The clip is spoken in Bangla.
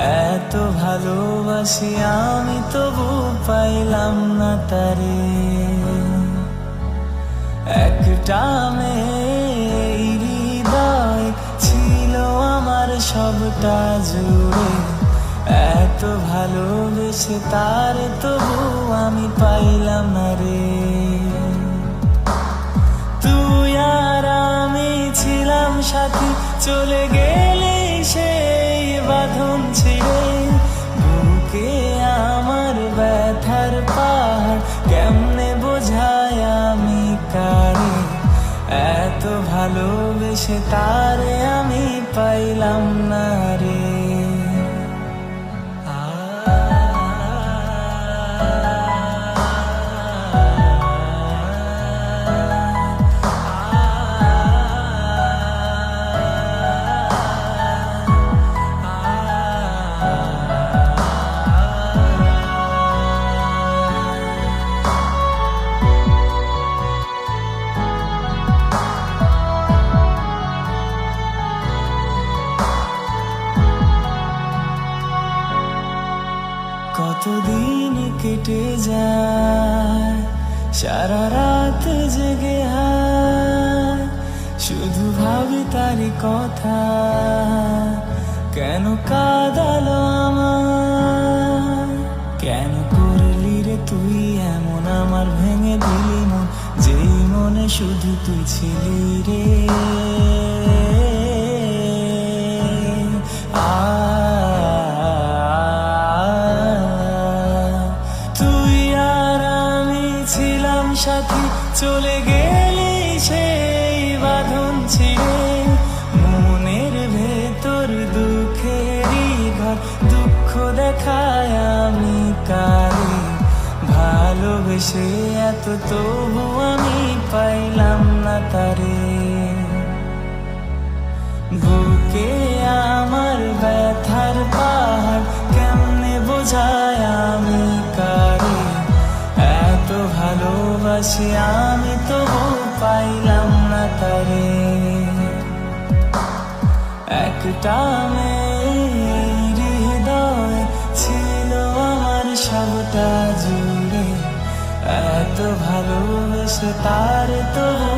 এত ভালোবাসি আমি তবু পাইলাম না তারে। একটা মেয়ের হৃদয় ছিল আমার সবটা জুড়ে, এত ভালোবেসে তার তবু আমি পাইলাম না রে। তুই আর আমি ছিলাম সাথী, চলে গেলে সেই বাঁধন ছিঁড়ে। বুকে আমার ব্যথার পাহাড় কেমনে বোঝায় আমি কারে। এত ভালোবেসে তারে আমি পাইলাম না রে। কতদিন কেটে যায়, সারা রাত জেগে হায়, শুধু ভাবি তারি কথা, কেন কাঁদালো আমার। কেন করলি রে তুই এমন, আমার ভেঙে দিলি মন, যেই মনে শুধু তুই ছিলি রে। সাথী চলে গেলি সেই বাঁধন ছিঁড়ে, মনের ভেতর দুঃখেরই ঘর, দুঃখ দেখায় আমি কারে। ভালোবেসে এত তবু আমি পাইলাম না তারে। বুকে আমার ব্যথার পাহাড় কেমনে বোঝায় আমি কারে। এত ভালোবাসি আমি তবু পাইলাম না তারে। একটা মেয়ের হৃদয় ছিল আমার সবটা জুড়ে, এত ভালোবেসে তার তবু